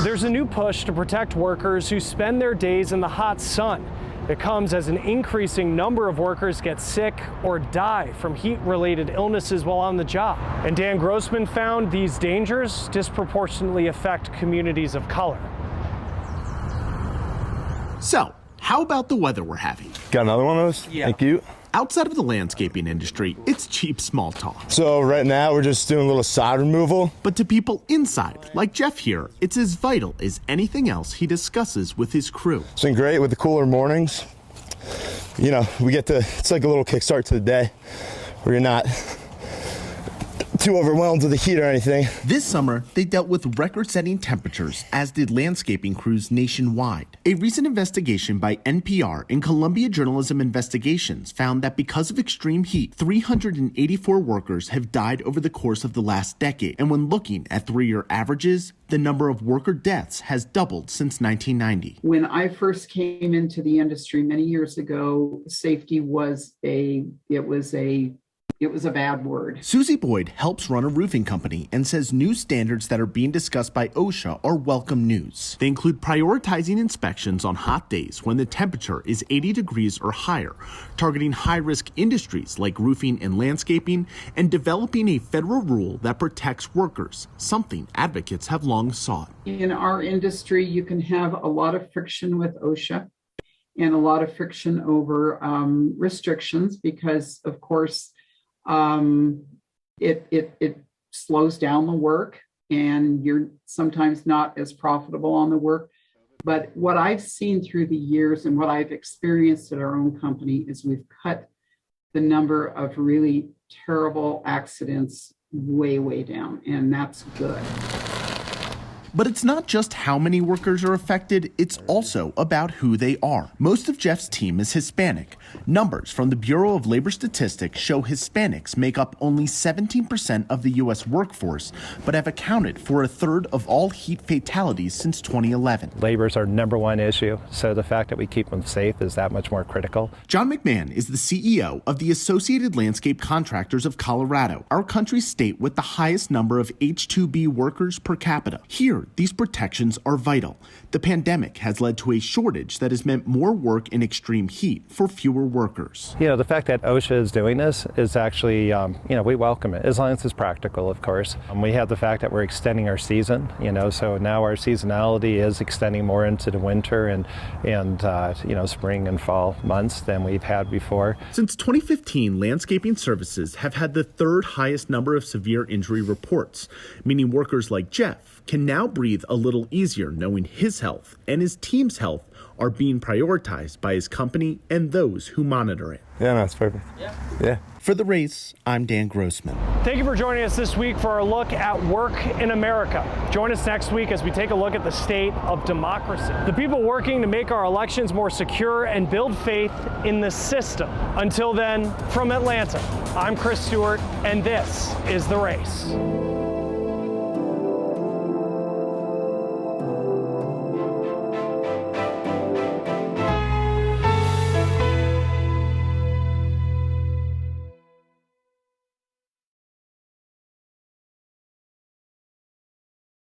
There's a new push to protect workers who spend their days in the hot sun. It comes as an increasing number of workers get sick or die from heat-related illnesses while on the job. And Dan Grossman found these dangers disproportionately affect communities of color. So, how about the weather we're having? Got another one of those? Yeah. Thank you. Outside of the landscaping industry, it's cheap small talk. So right now we're just doing a little sod removal. But to people inside, like Jeff here, it's as vital as anything else he discusses with his crew. It's been great with the cooler mornings. You know, it's like a little kickstart to the day where you're not too overwhelmed with the heat or anything. This summer, they dealt with record-setting temperatures, as did landscaping crews nationwide. A recent investigation by NPR and Columbia Journalism Investigations found that because of extreme heat, 384 workers have died over the course of the last decade. And when looking at 3-year averages, the number of worker deaths has doubled since 1990. When I first came into the industry many years ago, safety was a bad word. Susie Boyd helps run a roofing company and says new standards that are being discussed by OSHA are welcome news. They include prioritizing inspections on hot days when the temperature is 80 degrees or higher, targeting high-risk industries like roofing and landscaping, and developing a federal rule that protects workers, something advocates have long sought. In our industry, you can have a lot of friction with OSHA and a lot of friction over restrictions because, of course, it slows down the work and you're sometimes not as profitable on the work. But what I've seen through the years and what I've experienced at our own company is we've cut the number of really terrible accidents way, way down, and that's good. But it's not just how many workers are affected, it's also about who they are. Most of Jeff's team is Hispanic. Numbers from the Bureau of Labor Statistics show Hispanics make up only 17% of the U.S. workforce, but have accounted for a third of all heat fatalities since 2011. Labor is our number one issue, so the fact that we keep them safe is that much more critical. John McMahon is the CEO of the Associated Landscape Contractors of Colorado, our country's state with the highest number of H-2B workers per capita. Here, these protections are vital. The pandemic has led to a shortage that has meant more work in extreme heat for fewer workers. You know, the fact that OSHA is doing this is actually, we welcome it, as long as it's practical, of course. We have the fact that we're extending our season, so now our seasonality is extending more into the winter and spring and fall months than we've had before. Since 2015, landscaping services have had the third highest number of severe injury reports, meaning workers like Jeff can now breathe a little easier knowing his health and his team's health are being prioritized by his company and those who monitor it. Yeah, that's perfect. Yeah. For The Race, I'm Dan Grossman. Thank you for joining us this week for our look at work in America. Join us next week as we take a look at the state of democracy, the people working to make our elections more secure and build faith in the system. Until then, from Atlanta, I'm Chris Stewart, and this is The Race.